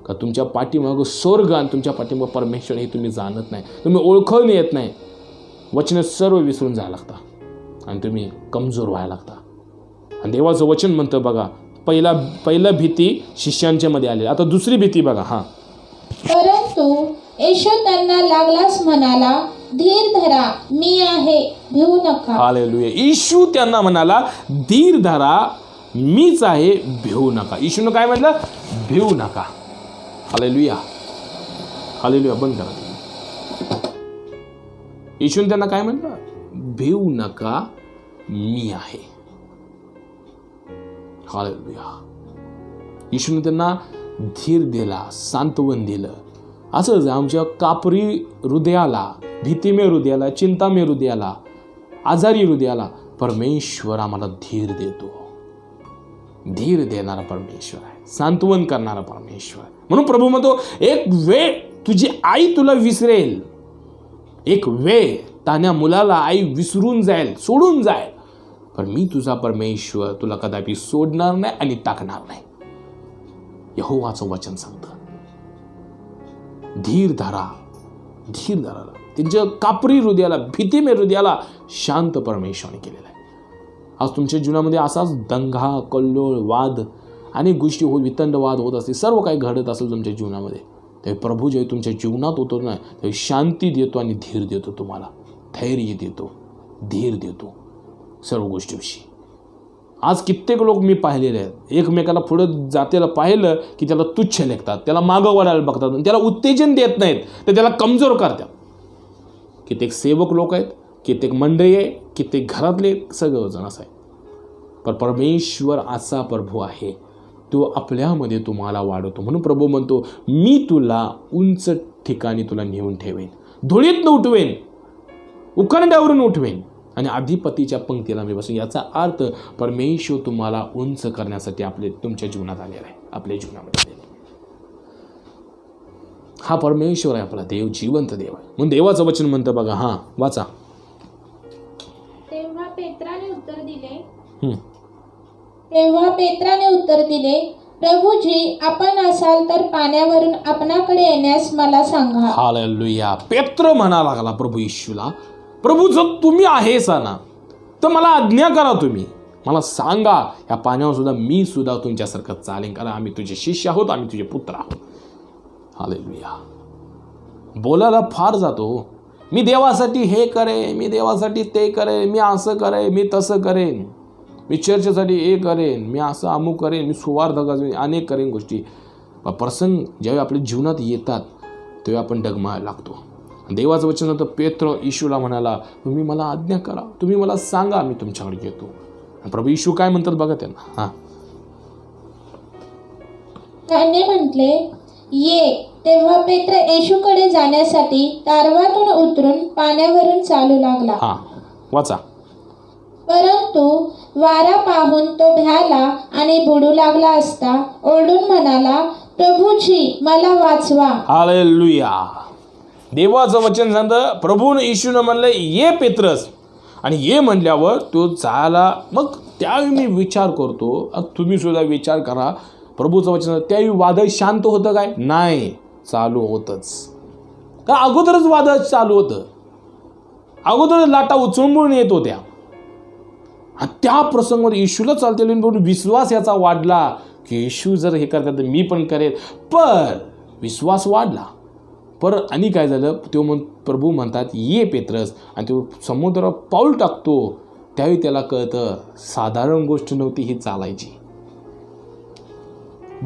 का तुमच्या पाठीमागं स्वर्ग आणि तुमच्या पाठीमागं परमेश्वर हे तुम्ही जाणत नाही, तुम्ही ओळखून येत नाही. वचन सर्व विसरून जायला लागता आणि तुम्ही कमजोर व्हायला लागता. आणि देवाचं वचन म्हणतं बघा, पहिला भीती शिष्यांच्या मध्ये आली. आता दुसरी भीती बघा. हां, परंतु येशू त्यांना लागलाच म्हणाला, धीर धरा, मी आहे, भिवू नका. हालेलुया. येशू त्यांना म्हणाला, धीर धरा, मीच आहे, भिवू नका. येशूनं काय म्हटलं? भिवू नका. हालेलुया. हालेलुया. बंद करा. येशूनं त्यांना काय म्हटलं? भिवू नका, मी आहे. हालेलुया. येशूने त्यांना धीर दिला, सांत्वन दिलं. असंच आमच्या कापरी हृदयाला, भीतीमय हृदयाला, चिंतामय हृदयाला, आजारी हृदयाला परमेश्वर आम्हाला धीर देतो. धीर देणारा परमेश्वर आहे, सांत्वन करणारा परमेश्वर. म्हणून प्रभू म्हणतो, एक वेळ तुझी आई तुला विसरेल, एक वेळ तान्या मुलाला आई विसरून जाईल, सोडून जाईल, पण मी तुझा परमेश्वर तुला कदापि सोडणार नाही आणि टाकणार नाही. यहोवाचं वचन सांगतं, धीर धरा, धीर धरा. त्यांच्या कापरी हृदयाला, भीतीमय हृदयाला शांत परमेश्वराने केलेला आहे. आज तुमच्या जीवनामध्ये असाच दंगा, कल्लोळ, वाद, अनेक गोष्टी वितंडवाद होत असते, सर्व काही घडत असेल तुमच्या जीवनामध्ये, तेव्हा प्रभू जे तुमच्या जीवनात होतो ना, तेव्हा शांती देतो आणि धीर देतो, तुम्हाला धैर्य देतो, धीर देतो सर्व गोष्टीविषयी. आज कित्येक लोक मी पाहिलेले आहेत, एकमेकाला पुढं जातेला पाहिलं की त्याला तुच्छ लेखतात, त्याला मागं वळायला बघतात, त्याला उत्तेजन देत नाहीत, तर त्याला कमजोर करतात. कित्येक सेवक लोक आहेत, कित्येक मंडळी आहे, कित्येक घरातले सगळेजण असं आहे. पण परमेश्वर असा प्रभू आहे, तो आपल्यामध्ये तुम्हाला वाढवतो. म्हणून प्रभू म्हणतो, मी तुला उंच ठिकाणी तुला नेऊन ठेवेन, धुळीतनं उठवेन, उखंड्यावरून उठवेन आणि अधिपतीच्या पंक्तीला मी बसून. याचा अर्थ परमेश्वर तुम्हाला उंच करण्यासाठी तुमच्या जीवनात आलेला आहे, आपल्या जीवनामध्ये. हा परमेश्वर आहे आपला देव, जिवंत देव आहे. म्हणून देवाचं वचन म्हणतं बघा. हां, वाचा. तेव्हा पेत्राने उत्तर दिले, प्रभूजी, आपण असाल तर पाण्यावरून आपणाकडे येण्यास मला सांगा. हालेलुया. पेत्र म्हणा लागला प्रभू येशूला, प्रभू जर तुम्ही आहेस ना, तर मला आज्ञा करा, तुम्ही मला सांगा, या पाण्यावर सुद्धा मी सुद्धा तुमच्यासारखं चालेन, कारण आम्ही तुझे शिष्य आहोत, आम्ही तुझे पुत्र आहोत. हालेलुया. बोलायला फार जातो, मी देवासाठी हे करे, मी देवासाठी ते करे, मी असं करे, मी तसं करेन, मी चर्चेसाठी हे करेन, मी असं अमुक करेन, मी सुवार्थ अनेक करेन गोष्टी. प्रसंग ज्यावेळी आपल्या जीवनात येतात तेव्हा आपण डगमगायला लागतो. देवाचं वचन होतं, पेत्र येशूला म्हणाला, तुम्ही मला आज्ञा करा, तुम्ही मला सांगा, मी तुमच्याकडे येतो. प्रभू येशू काय म्हणतात बघा त्यांना. हां, त्याने म्हटले, ये. तेव्हा पेत्र येशूकडे जाण्यासाठी तारवातून उतरून पाण्यावरून चालू लागला. हां, वाचा. परंतु वारा पाहून तो भ्याला आणि बुडू लागला असता ओरडून म्हणाला, प्रभूजी, मला वाचवा. हालेलुया. देवाचं वचन सांगतं, प्रभून येशूनं म्हणलं, ये पेत्रस, आणि ये म्हणल्यावर तो झाला. मग त्यावेळी मी विचार करतो, तुम्ही सुद्धा विचार करा. प्रभूचं वचन, त्यावेळी वादळ शांत होतं काय? नाही, चालू होतंच. का अगोदरच वाद चालू होतं, अगोदरच लाटा उचंबळून येत होत्या. आणि त्या प्रसंगामध्ये येशूला चालते म्हणून विश्वास याचा वाढला की येशू जर हे करतात तर मी पण करेल. पण विश्वास वाढला. पर आणि काय झालं, तो प्रभू म्हणतात ये पेत्रस, आणि तो समुद्रावर पाऊल टाकतो. त्यावेळी त्याला कळतं साधारण गोष्ट नव्हती ही चालायची.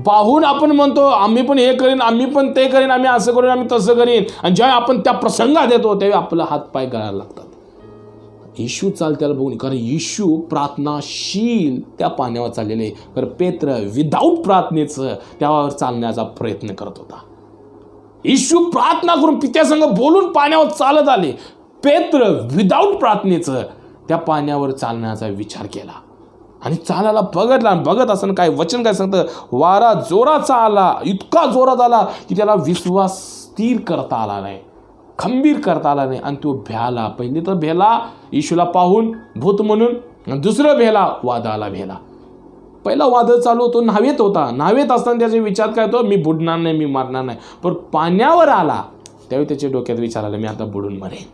पाहून आपण म्हणतो आम्ही पण हे करीन, आम्ही पण ते करीन, आम्ही असं करीन, आम्ही तसं करीन, आणि ज्यावेळी आपण त्या प्रसंगात येतो त्यावेळी आपला हात पाय गळायला लागतात. येशू चालत्याला बघून, कारण येशू प्रार्थनाशील त्या पाण्यावर चाललेले, तर पेत्र विदाऊट प्रार्थनेचं त्यावर चालण्याचा प्रयत्न करत होता. येशू प्रार्थना करून पित्यासंग बोलून पाण्यावर चालत आले. पेत्र विदाऊट प्रार्थनेचं त्या पाण्यावर चालण्याचा विचार केला आणि चालायला बघितला. आणि बघत असताना काय वचन काय सांगतं, वारा जोराचा आला, इतका जोरात आला की त्याला विश्वास स्थिर करता आला नाही, खंबीर करता आला नाही. आणि तो भ्याला. पहिली तर भेला येशूला पाहून भूत म्हणून, आणि दुसरं भेला वादळाला भेला. पहिला वादळ चालू होतो, न्हावेत होता. न्हावेत असताना त्याचे विचार काय होतो, मी बुडणार नाही, मी मारणार नाही. पण पाण्यावर आला त्यावेळी त्याच्या डोक्यात विचार आला, मी आता बुडून मरेन.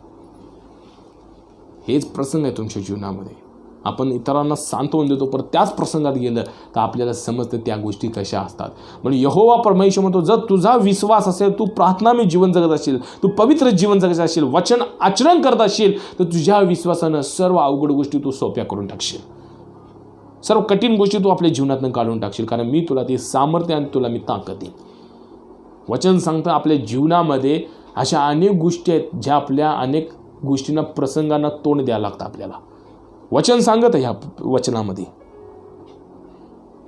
हेच प्रसंग आहे तुमच्या जीवनामध्ये. आपण इतरांना सांत्वन देतो, पण त्याच प्रसंगात गेलं तर आपल्याला समजतं त्या गोष्टी कशा असतात. म्हणून यहोवा परमेश्वर म्हणतो, जर तुझा विश्वास असेल, तू प्रार्थनामय जीवन जगत असशील, तू पवित्र जीवन जगत असशील, वचन आचरण करत असशील, तर तुझ्या विश्वासानं सर्व अवघड गोष्टी तू सोप्या करून टाकशील. सर्व कठीण गोष्टी तू आपल्या जीवनातून काढून टाकशील, कारण मी तुला ती सामर्थ्य आणि तुला मी ताकद देईन. वचन सांगतं आपल्या जीवनामध्ये अशा अनेक गोष्टी आहेत ज्या आपल्या अनेक गोष्टींना, प्रसंगांना तोंड द्यावं लागतं आपल्याला. वचन सांगत आहे, ह्या वचनामध्ये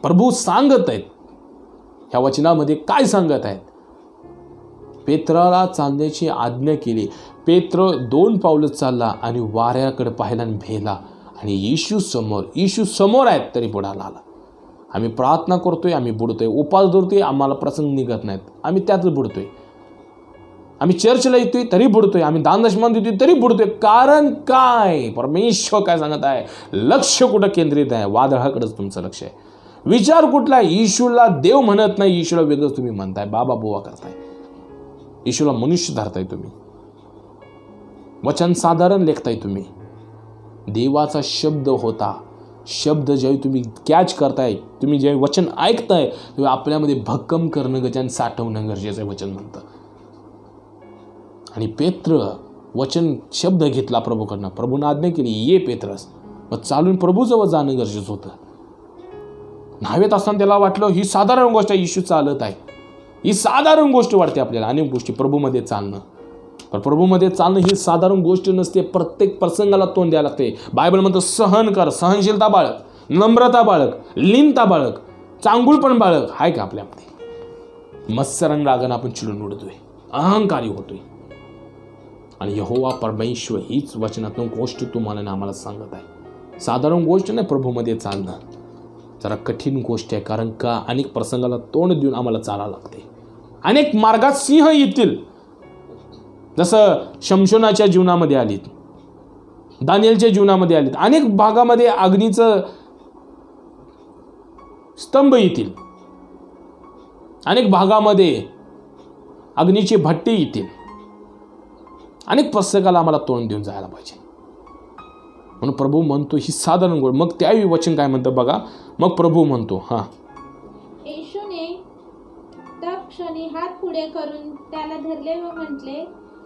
प्रभू सांगत आहेत. ह्या वचनामध्ये काय सांगत आहेत, पेत्राला चालण्याची आज्ञा केली. पेत्र 2 पावलं चालला आणि वाऱ्याकडे पाहिला आणि भेला. आणि येशू समोर आहेत तरी बुडाला आला. आम्ही प्रार्थना करतोय, आम्ही बुडतोय, उपास धरतोय, आम्हाला प्रसंग निघत नाहीत, आम्ही त्यातच बुडतोय. आम्ही चर्चला येतोय तरी बुडतोय, आम्ही दानदशमान देतोय तरी बुडतोय. कारण काय, परमेश्वर काय सांगत आहे, लक्ष कुठं केंद्रित आहे, वादळाकडेच तुमचं लक्ष आहे. विचार कुठला आहे, येशूला देव म्हणत नाही, येशूला वेगळंच तुम्ही म्हणताय, बाबा बोवा करताय, येशूला मनुष्य धरताय तुम्ही, वचन साधारण लेखताय तुम्ही. देवाचा शब्द होता, शब्द ज्यावेळी तुम्ही कॅच करताय, तुम्ही ज्यावेळी वचन ऐकताय तेव्हा आपल्यामध्ये भक्कम करणं गरजेचं, साठवणं गरजेचं आहे वचन म्हणतं. आणि पेत्र वचन शब्द घेतला प्रभूकडनं, प्रभूनं आज्ञा केली ये पेत्रस. मग चालून प्रभूजवळ जाणं गरजेचं होतं. न्हावेत असताना त्याला वाटलं ही साधारण गोष्ट आहे, येशू चालत आहे, ही साधारण गोष्ट वाटते आपल्याला. अनेक गोष्टी प्रभूमध्ये चालणं, पण प्रभूमध्ये चालणं ही साधारण गोष्ट नसते. प्रत्येक प्रसंगाला तोंड द्यायला लागते. बायबल म्हणतं सहन कर, सहनशीलता बाळग, नम्रता बाळग, लीनता बाळग, चांगुलपण बाळग. आहे का आपल्यामध्ये? मत्सरण रागानं आपण चिडून उडतोय, अहंकारी होतोय. आणि यहोवा परमेश्वर हीच वचनातून गोष्ट तुम्हाला आणि आम्हाला सांगत आहे. साधारण गोष्ट नाही प्रभूमध्ये चालणं, जरा कठीण गोष्ट आहे. कारण का, अनेक प्रसंगाला तोंड देऊन आम्हाला चालावं लागते. अनेक मार्गात सिंह येतील, जसं शमशोनाच्या जीवनामध्ये आलीत, दानिएलच्या जीवनामध्ये आलीत. अनेक भागामध्ये अग्नीचं स्तंभ येतील, अनेक भागामध्ये अग्नीची भट्टी येतील. अनेक प्रसंगाला आम्हाला तोंड देऊन जायला पाहिजे. म्हणून प्रभू म्हणतो ही साधारण गोष्ट. मग त्यावेळी वचन काय म्हणतं बघा. मग प्रभू म्हणतो, येशूने त्या क्षणी हात पुढे करून त्याला धरले व म्हटले,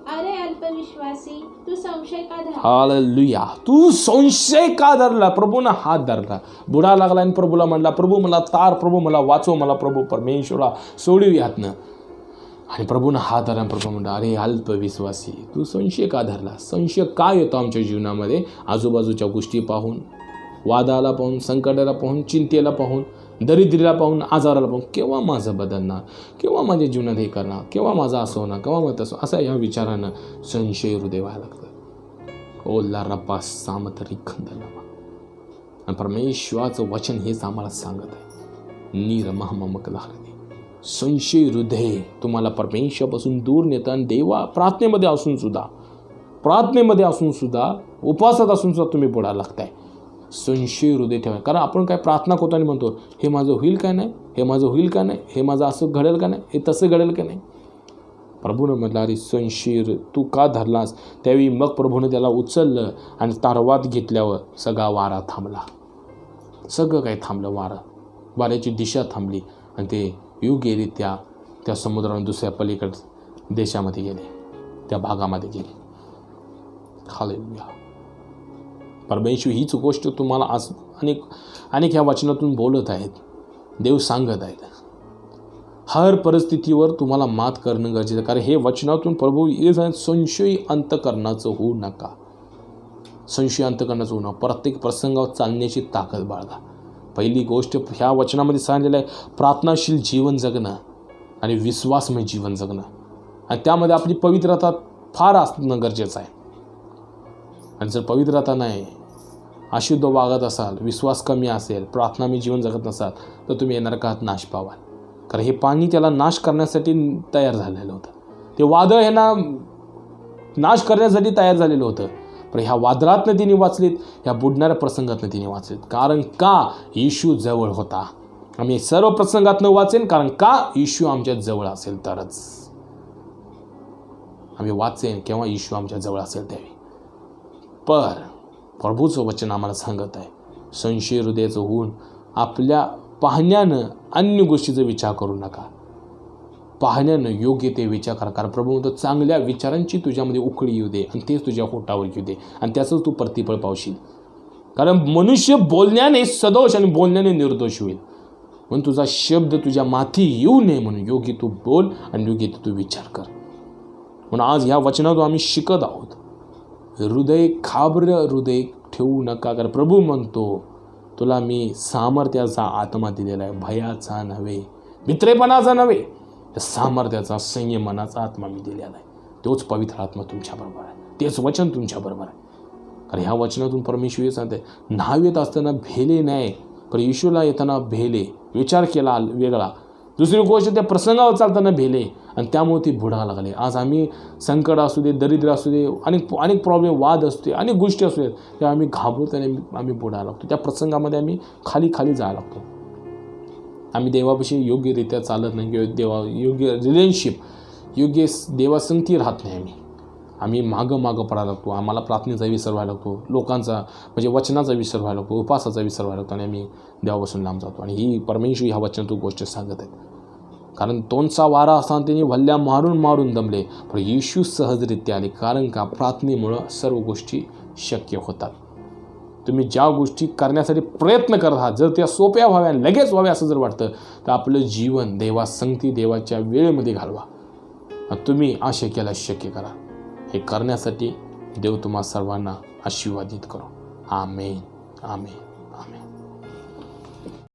अरे अल्पविश्वासी, तू संशय का धरला? हालेलुया, तू संशय का धरला? प्रभूनं हात धरला, बुडा लागला आणि प्रभूला म्हणला, प्रभू मला तार, प्रभू मला वाचव, मला प्रभू परमेश्वरा सोडू यातनं. आणि प्रभूनं हात धरला. प्रभू म्हणला, अरे अल्पविश्वासी, तू संशय का धरला? संशय का येतो आमच्या जीवनामध्ये? आजूबाजूच्या गोष्टी पाहून, वादाला पाहून, संकटाला पाहून, चिंतेला पाहून, दरिद्रीला पाहून, आजाराला पाहून. केव्हा माझं बदलणार, केव्हा माझ्या जीवनात हे करणार, केव्हा माझं असं होणार, केव्हा मग तसं, असं या विचारानं संशय हृदय व्हायला लागतं. ओला रप्पा सामतरी खंदलावा. आणि परमेश्वराचं वचन हेच आम्हाला सांगत आहे, नीर महामकला हृदय. संशय हृदय तुम्हाला परमेश्वरापासून दूर नेतं. आणि देवा प्रार्थनेमध्ये असून सुद्धा उपवासात असून सुद्धा तुम्ही बुडायला लागताय. संशय हृदय ठेवा. कारण आपण काय प्रार्थना करतो आणि म्हणतो, हे माझं होईल का नाही, हे माझं होईल का नाही, हे माझं असं घडेल का नाही, हे तसं घडेल का नाही. प्रभूनं म्हटलं, अरे संशीर तू का धरलास? त्यावेळी मग प्रभूनं त्याला उचललं आणि तारवात घेतल्यावर सगळा वारा थांबला. सगळं काही थांबलं. वाऱ्याची दिशा थांबली आणि ते योग्यरित्या त्या समुद्राने दुसऱ्या पलीकड देशामध्ये गेले, त्या भागामध्ये गेले. हालेलुया. परमेश्वर हीच गोष्ट तुम्हाला आज अनेक ह्या वचनातून बोलत आहेत. देव सांगत आहेत, हर परिस्थितीवर तुम्हाला मात करणं गरजेचं आहे. कारण हे वचनातून प्रभू येत आहेत, संशय अंतकरणाचं होऊ नका. संशय अंतकरणाचं होऊ नका. प्रत्येक प्रसंगावर चालण्याची ताकद बाळगा. पहिली गोष्ट ह्या वचनामध्ये सांगितलेलं आहे, प्रार्थनाशील जीवन जगणं आणि विश्वासमय जीवन जगणं. आणि त्यामध्ये आपली पवित्रता फार असणं गरजेचं आहे. आणि जर पवित्रता नाही, अशुद्ध वागत असाल, विश्वास कमी असेल, प्रार्थनामय जीवन जगत नसाल, तर तुम्ही नरकात नाश पावाल. कारण हे पाणी त्याला नाश करण्यासाठी तयार झालेलं होतं. ते वादळ ह्यांना नाश करण्यासाठी तयार झालेलं होतं. पण ह्या वादळातनं तिने वाचलीत, ह्या बुडणाऱ्या प्रसंगातनं तिने वाचलीत. कारण का? येशू जवळ होता. आम्ही सर्व प्रसंगातनं वाचेन, कारण का? येशू आमच्या जवळ असेल तरच आम्ही वाचेन, केव्हा येशू आमच्या जवळ असेल त्यावेळी. पर प्रभूचं वचन आम्हाला सांगत आहे, संशय हृदयाचं होऊन आपल्या पाहण्यानं अन्य गोष्टीचा विचार करू नका. पाहण्यानं योग्य ते विचार करा. कारण प्रभू म्हणतो, चांगल्या विचारांची तुझ्यामध्ये उकळी येऊ दे आणि तेच तुझ्या होठावर येऊ दे आणि त्याचंच तू प्रतिफळ पावशील. कारण मनुष्य बोलण्याने सदोष आणि बोलण्याने निर्दोष होईल. म्हणून तुझा शब्द तुझ्या माथी येऊ नये म्हणून योग्य तू बोल आणि योग्य तू विचार कर. म्हणून आज ह्या वचनातून आम्ही शिकत आहोत, खाबर हृदय ठेवू नका. कारण प्रभू म्हणतो, तुला मी सामर्थ्याचा आत्मा दिलेला आहे, भयाचा नव्हे, मित्रेपणाचा नव्हे, सामर्थ्याचा, संयमनाचा आत्मा मी दिलेला आहे. तोच पवित्र आत्मा तुमच्याबरोबर आहे, तेच वचन तुमच्याबरोबर आहे. कारण ह्या वचनातून परमेश्वर सांगते, न्हाव येत असताना भेले नाही, पण येशूला येताना भेले, विचार केला वेगळा. दुसरी गोष्ट, त्या प्रसंगावर चालताना भेले आणि त्यामुळे ती बुडायला लागले. आज आम्ही संकट असू दे, दरिद्र असू दे, अनेक प्रॉब्लेम, वाद असू दे, अनेक गोष्टी असू देत, त्या आम्ही घाबरताना आम्ही बुडायला लागतो. त्या प्रसंगामध्ये आम्ही खाली जायला लागतो. आम्ही देवापाशी योग्यरित्या चालत नाही, योग्य रिलेशनशिप, योग्य देवासंगती राहत नाही. आम्ही मागं पडायला लागतो. आम्हाला प्रार्थनेचा विसर व्हायला लागतो, लोकांचा म्हणजे वचनाचा विसर व्हायला लागतो, उपासाचा विसर व्हायला लागतो आणि आम्ही देवापासून लांब जातो. आणि ही परमेश्वर ह्या वचनातून गोष्ट सांगत आहे. कारण तोंडचा वारा असताना त्यांनी वल्ल्या मारून दमले, पण येशू सहजरित्या आले. कारण का? प्रार्थनेमुळं सर्व गोष्टी शक्य होतात. तुम्ही ज्या गोष्टी करण्यासाठी प्रयत्न करत आहात, जर त्या सोप्या व्हाव्या, लगेच व्हाव्या असं जर वाटतं, तर आपलं जीवन देवासंगती, देवाच्या वेळेमध्ये घालवा. तुम्ही अशक्याला शक्य करा. हे करण्यासाठी देव तुम्हा सर्वांना आशीर्वादित करो. आमेन, आमेन, आमेन.